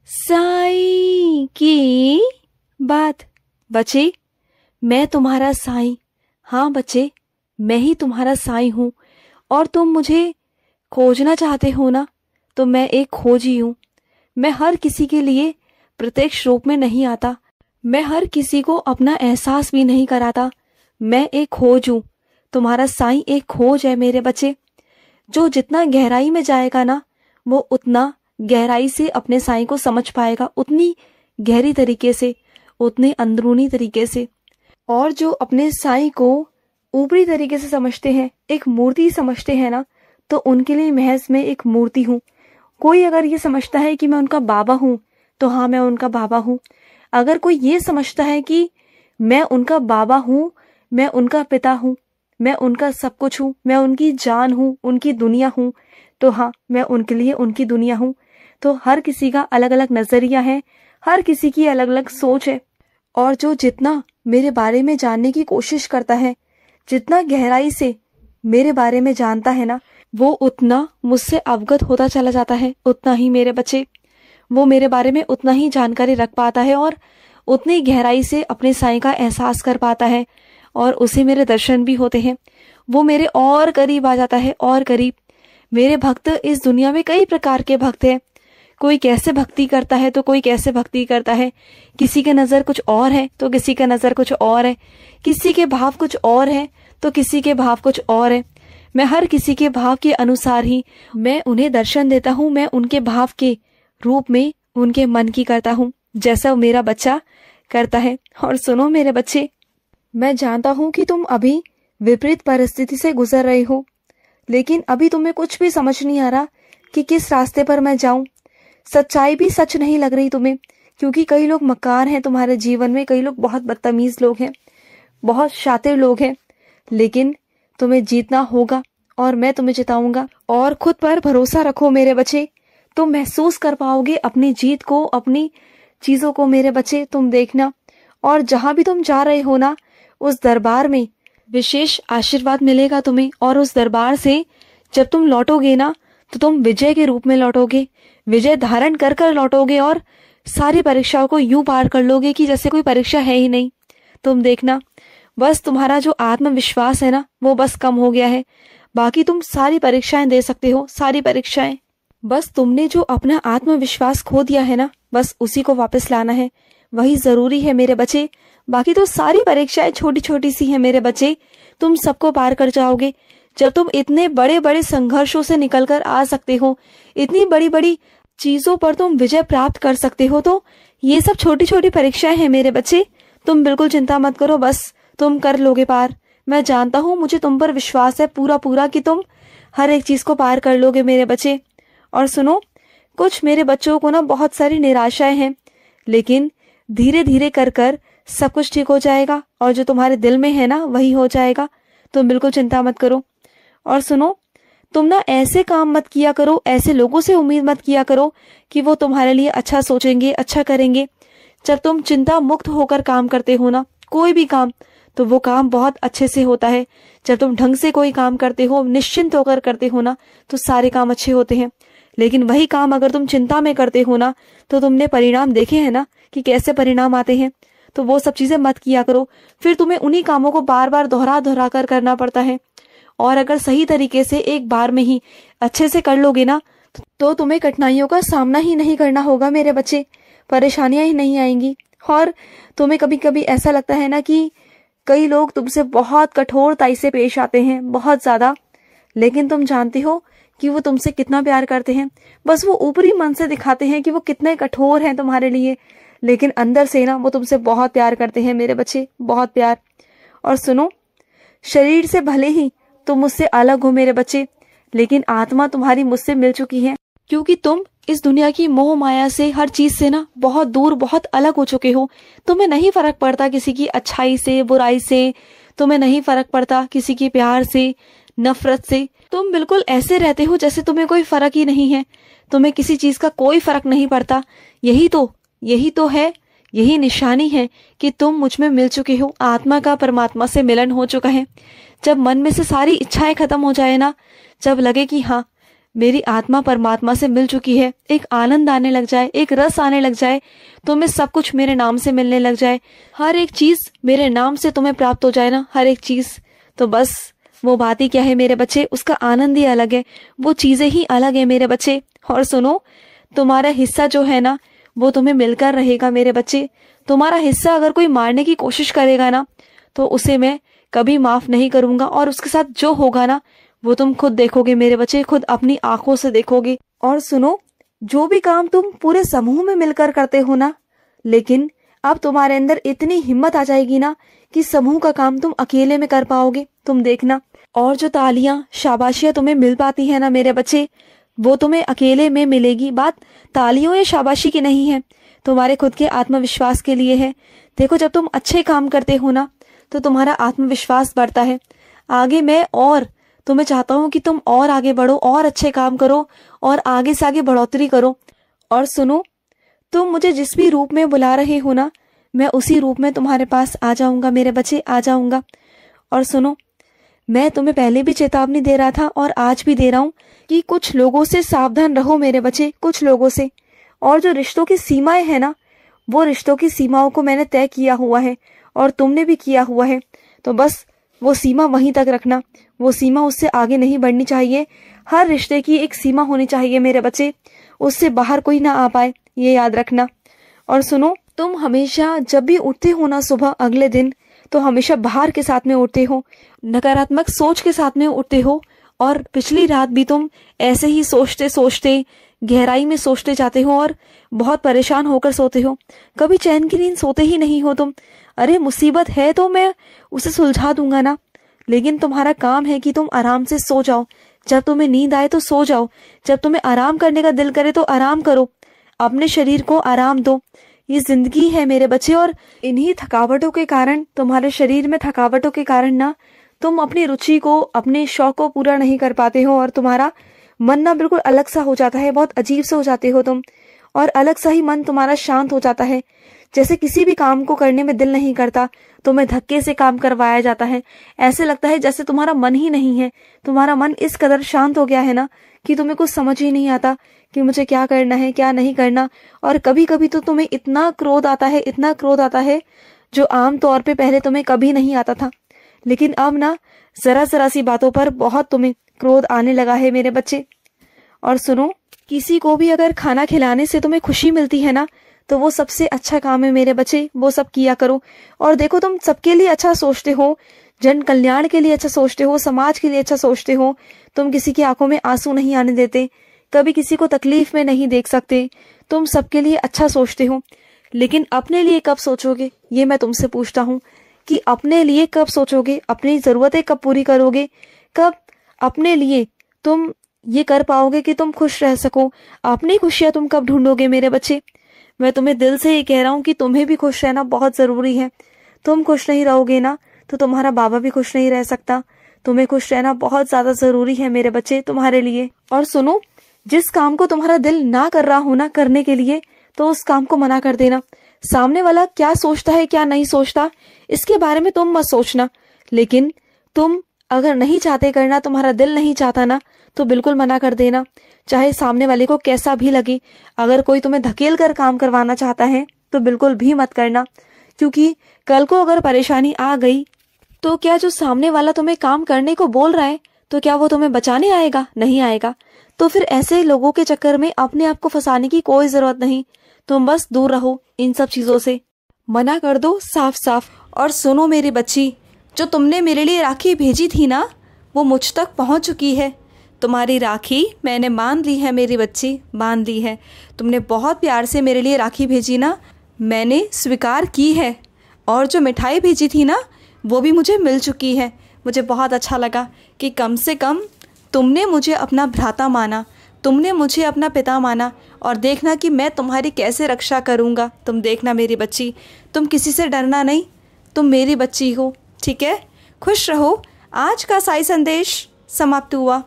साईं की बात। बच्चे, मैं तुम्हारा साईं, हाँ बच्चे, मैं ही तुम्हारा साईं हूँ। और तुम मुझे खोजना चाहते हो ना, तो मैं एक खोजी हूँ। मैं हर किसी के लिए प्रत्यक्ष रूप में नहीं आता, मैं हर किसी को अपना एहसास भी नहीं कराता। मैं एक खोज हूँ, तुम्हारा साईं एक खोज है मेरे बच्चे। जो जितना गहराई में जाएगा ना, वो उतना गहराई से अपने साईं को समझ पाएगा, उतनी गहरी तरीके से, उतने अंदरूनी तरीके से। और जो अपने साईं को ऊपरी तरीके से समझते हैं, एक मूर्ति समझते हैं ना, तो उनके लिए महज मैं एक मूर्ति हूँ। कोई अगर ये समझता है कि मैं उनका बाबा हूँ, तो हाँ मैं उनका बाबा हूँ। अगर कोई ये समझता है कि मैं उनका बाबा हूँ, मैं उनका पिता हूँ, मैं उनका सब कुछ हूँ, मैं उनकी जान हूँ, उनकी दुनिया हूँ, तो हाँ मैं उनके लिए उनकी दुनिया हूँ। तो हर किसी का अलग अलग नजरिया है, हर किसी की अलग अलग सोच है। और जो जितना मेरे बारे में जानने की कोशिश करता है, जितना गहराई से मेरे बारे में जानता है ना, वो उतना मुझसे अवगत होता चला जाता है। उतना ही मेरे बच्चे, वो मेरे बारे में उतना ही जानकारी रख पाता है और उतनी गहराई से अपने साईं का एहसास कर पाता है, और उसे मेरे दर्शन भी होते हैं। वो मेरे और करीब आ जाता है, और करीब। मेरे भक्त इस दुनिया में कई प्रकार के भक्त हैं। कोई कैसे भक्ति करता है तो कोई कैसे भक्ति करता है, किसी के नजर कुछ और है तो किसी के नजर कुछ और है, किसी के भाव कुछ और है तो किसी के भाव कुछ और है। मैं हर किसी के भाव के अनुसार ही मैं उन्हें दर्शन देता हूँ। मैं उनके भाव के रूप में उनके मन की करता हूँ, जैसा मेरा बच्चा करता है। और सुनो मेरे बच्चे, मैं जानता हूँ कि तुम अभी विपरीत परिस्थिति से गुजर रहे हो, लेकिन अभी तुम्हें कुछ भी समझ नहीं आ रहा कि किस रास्ते पर मैं जाऊं। सच्चाई भी सच नहीं लग रही तुम्हें, क्योंकि कई लोग मक्कार हैं तुम्हारे जीवन में, कई लोग बहुत बदतमीज लोग हैं, बहुत शातिर लोग हैं। लेकिन तुम्हें जीतना होगा और मैं तुम्हें जिताऊंगा। और खुद पर भरोसा रखो मेरे बच्चे, तुम महसूस कर पाओगे अपनी जीत को, अपनी चीजों को मेरे बच्चे, तुम देखना। और जहां भी तुम जा रहे हो ना, उस दरबार में विशेष आशीर्वाद मिलेगा तुम्हें। और उस दरबार से जब तुम लौटोगे ना, तो तुम विजय के रूप में लौटोगे, विजय धारण कर कर लौटोगे, और सारी परीक्षाओं को यूं पार कर लोगे कि जैसे कोई परीक्षा है ही नहीं। तुम देखना, बस तुम्हारा जो आत्मविश्वास है ना, वो बस कम हो गया है। बाकी तुम सारी परीक्षाएं दे सकते हो, सारी परीक्षाएं। बस तुमने जो अपना आत्मविश्वास खो दिया है ना, बस उसी को वापस लाना है, वही जरूरी है मेरे बच्चे। बाकी तो सारी परीक्षाएं छोटी छोटी सी हैं मेरे बच्चे, तुम सबको पार कर जाओगे। जब तुम इतने बड़े बड़े संघर्षों से निकल कर आ सकते हो, इतनी बड़ी बड़ी चीजों पर तुम विजय प्राप्त कर सकते हो, तो ये सब छोटी छोटी परीक्षाएं हैं मेरे बच्चे। तुम बिल्कुल चिंता मत करो, बस तुम कर लोगे पार। मैं जानता हूँ, मुझे तुम पर विश्वास है पूरा पूरा कि तुम हर एक चीज को पार कर लोगे मेरे बच्चे। और सुनो, कुछ मेरे बच्चों को ना बहुत सारी निराशाएं हैं, लेकिन धीरे धीरे कर कर सब कुछ ठीक हो जाएगा, और जो तुम्हारे दिल में है ना, वही हो जाएगा। तुम बिल्कुल चिंता मत करो। और सुनो, तुम ना ऐसे काम मत किया करो, ऐसे लोगों से उम्मीद मत किया करो कि वो तुम्हारे लिए अच्छा सोचेंगे, अच्छा करेंगे। जब तुम चिंता मुक्त होकर काम करते हो ना, कोई भी काम, तो वो काम बहुत अच्छे से होता है। जब तुम ढंग से कोई काम करते हो, निश्चिंत होकर करते हो ना, तो सारे काम अच्छे होते हैं। लेकिन वही काम अगर तुम चिंता में करते हो ना, तो तुमने परिणाम देखे हैं ना कि कैसे परिणाम आते हैं। तो वो सब चीजें मत किया करो, फिर तुम्हें उन्हीं कामों को बार बार दोहरा दोहरा कर करना पड़ता है। और अगर सही तरीके से एक बार में ही अच्छे से कर लोगे ना, तो तुम्हें कठिनाइयों का सामना ही नहीं करना होगा मेरे बच्चे, परेशानियां ही नहीं आएंगी। और तुम्हें कभी कभी ऐसा लगता है ना कि कई लोग तुमसे बहुत कठोरताई से पेश आते हैं, बहुत ज्यादा, लेकिन तुम जानते हो कि वो तुमसे कितना प्यार करते हैं। बस वो ऊपरी मन से दिखाते हैं कि वो कितने कठोर हैं तुम्हारे लिए, लेकिन अंदर से ना वो तुमसे बहुत प्यार करते हैं मेरे बच्चे, बहुत प्यार। और सुनो, शरीर से भले ही तुम मुझसे अलग हो मेरे बच्चे, लेकिन आत्मा तुम्हारी मुझसे मिल चुकी है, क्योंकि तुम इस दुनिया की मोह माया से, हर चीज से ना बहुत दूर, बहुत अलग हो चुके हो। तुम्हें नहीं फर्क पड़ता किसी की अच्छाई से, बुराई से, तुम्हें नहीं फर्क पड़ता किसी के प्यार से, नफरत से। तुम बिल्कुल ऐसे रहते हो जैसे तुम्हें कोई फर्क ही नहीं है, तुम्हें किसी चीज का कोई फर्क नहीं पड़ता। यही तो है, यही निशानी है कि तुम मुझ में मिल चुके हो, आत्मा का परमात्मा से मिलन हो चुका है। जब मन में से सारी इच्छाएं खत्म हो जाए ना, जब लगे कि हाँ मेरी आत्मा परमात्मा से मिल चुकी है, एक आनंद आने लग जाए, एक रस आने लग जाए, तुम्हें सब कुछ मेरे नाम से मिलने लग जाए, हर एक चीज मेरे नाम से तुम्हें प्राप्त हो जाए ना, हर एक चीज, तो बस वो बात ही क्या है मेरे बच्चे, उसका आनंद ही अलग है, वो चीजें ही अलग है मेरे बच्चे। और सुनो, तुम्हारा हिस्सा जो है ना वो तुम्हें मिलकर रहेगा मेरे बच्चे। तुम्हारा हिस्सा अगर कोई मारने की कोशिश करेगा ना तो उसे मैं कभी माफ नहीं करूंगा, और उसके साथ जो होगा ना वो तुम खुद देखोगे मेरे बच्चे, खुद अपनी आंखों से देखोगे। और सुनो, जो भी काम तुम पूरे समूह में मिलकर करते हो ना, लेकिन अब तुम्हारे अंदर इतनी हिम्मत आ जाएगी ना कि समूह का काम तुम अकेले में कर पाओगे, तुम देखना। और जो तालियां शाबाशियां तुम्हें मिल पाती है ना मेरे बच्चे, वो तुम्हें अकेले में मिलेगी। बात तालियों या शाबाशी की नहीं है, तुम्हारे खुद के आत्मविश्वास के लिए है। देखो, जब तुम अच्छे काम करते हो ना तो तुम्हारा आत्मविश्वास बढ़ता है। आगे मैं और तुम्हें चाहता हूँ कि तुम और आगे बढ़ो, और अच्छे काम करो, और आगे से आगे बढ़ोतरी करो। और सुनो, तुम मुझे जिस भी रूप में बुला रहे हो ना, मैं उसी रूप में तुम्हारे पास आ जाऊंगा मेरे बच्चे, आ जाऊंगा। और सुनो, मैं तुम्हें पहले भी चेतावनी दे रहा था और आज भी दे रहा हूँ कि कुछ लोगों से सावधान रहो मेरे बच्चे, कुछ लोगों से। और जो रिश्तों की सीमाएं हैं ना, वो रिश्तों की सीमाओं को मैंने तय किया हुआ है और तुमने भी किया हुआ है, तो बस वो सीमा वहीं तक रखना, वो सीमा उससे आगे नहीं बढ़नी चाहिए। हर रिश्ते की एक सीमा होनी चाहिए मेरे बच्चे, उससे बाहर कोई ना आ पाए, ये याद रखना। और सुनो, तुम हमेशा जब भी उठते हो ना सुबह अगले दिन, तो हमेशा बाहर के साथ में उठते हो, नकारात्मक सोच के साथ में उठते हो, और पिछली रात भी तुम ऐसे ही सोचते सोचते गहराई में सोचते जाते हो और बहुत परेशान होकर सोते हो, कभी चैन की नींद सोते ही नहीं हो तुम। अरे मुसीबत है तो मैं उसे सुलझा दूंगा ना, लेकिन तुम्हारा काम है कि तुम आराम से सो जाओ, जब तुम्हें नींद आए तो सो जाओ, जब तुम्हें आराम करने का दिल करे तो आराम करो, अपने शरीर को आराम दो। ये जिंदगी है मेरे बच्चे, और इन्हीं थकावटों के कारण, तुम्हारे शरीर में थकावटों के कारण ना तुम अपनी रुचि को, अपने शौक को पूरा नहीं कर पाते हो, और तुम्हारा मन ना बिल्कुल अलग सा हो जाता है, बहुत अजीब से हो जाते हो तुम, और अलग सा ही मन तुम्हारा शांत हो जाता है। जैसे किसी भी काम को करने में दिल नहीं करता, तुम्हें धक्के से काम करवाया जाता है, ऐसे लगता है जैसे तुम्हारा मन ही नहीं है। तुम्हारा मन इस कदर शांत हो गया है ना कि तुम्हें कुछ समझ ही नहीं आता कि मुझे क्या करना है, क्या नहीं करना। और कभी कभी तो तुम्हें इतना क्रोध आता है, इतना क्रोध आता है, जो आम तौर पे पहले तुम्हें कभी नहीं आता था, लेकिन अब ना जरा जरा सी बातों पर बहुत तुम्हें क्रोध आने लगा है मेरे बच्चे। और सुनो, किसी को भी अगर खाना खिलाने से तुम्हें खुशी मिलती है ना, तो वो सबसे अच्छा काम है मेरे बच्चे, वो सब किया करो। और देखो, तुम सबके लिए अच्छा सोचते हो, जन कल्याण के लिए अच्छा सोचते हो, समाज के लिए अच्छा सोचते हो, तुम किसी की आंखों में आंसू नहीं आने देते, कभी किसी को तकलीफ में नहीं देख सकते, तुम सबके लिए अच्छा सोचते हो। लेकिन अपने लिए कब सोचोगे, ये मैं तुमसे पूछता हूँ कि अपने लिए कब सोचोगे, अपनी जरूरतें कब पूरी करोगे, कब अपने लिए तुम ये कर पाओगे कि तुम खुश रह सको, अपनी खुशियां तुम कब ढूंढोगे मेरे बच्चे। मैं तुम्हें दिल से ये कह रहा हूँ कि तुम्हें भी खुश रहना बहुत जरूरी है। तुम खुश नहीं रहोगे ना तो तुम्हारा बाबा भी खुश नहीं रह सकता। तुम्हें खुश रहना बहुत ज्यादा जरूरी है मेरे बच्चे, तुम्हारे लिए। और सुनो, जिस काम को तुम्हारा दिल ना कर रहा हो ना करने के लिए, तो उस काम को मना कर देना। सामने वाला क्या सोचता है क्या नहीं सोचता, इसके बारे में तुम मत सोचना, लेकिन तुम अगर नहीं चाहते करना, तुम्हारा दिल नहीं चाहता ना, तो बिल्कुल मना कर देना, चाहे सामने वाले को कैसा भी लगे। अगर कोई तुम्हें धकेल कर काम करवाना चाहता है तो बिल्कुल भी मत करना, क्योंकि कल को अगर परेशानी आ गई तो क्या जो सामने वाला तुम्हें काम करने को बोल रहा है, तो क्या वो तुम्हें बचाने आएगा? नहीं आएगा। तो फिर ऐसे लोगों के चक्कर में अपने आप को फंसाने की कोई जरूरत नहीं, तुम बस दूर रहो इन सब चीजों से, मना कर दो साफ साफ। और सुनो मेरी बच्ची, जो तुमने मेरे लिए राखी भेजी थी ना, वो मुझ तक पहुंच चुकी है। तुम्हारी राखी मैंने मान ली है मेरी बच्ची, मान ली है। तुमने बहुत प्यार से मेरे लिए राखी भेजी ना, मैंने स्वीकार की है। और जो मिठाई भेजी थी ना, वो भी मुझे मिल चुकी है। मुझे बहुत अच्छा लगा कि कम से कम तुमने मुझे अपना भ्राता माना, तुमने मुझे अपना पिता माना, और देखना कि मैं तुम्हारी कैसे रक्षा करूँगा। तुम देखना मेरी बच्ची, तुम किसी से डरना नहीं, तुम मेरी बच्ची हो, ठीक है? खुश रहो। आज का साई संदेश समाप्त हुआ।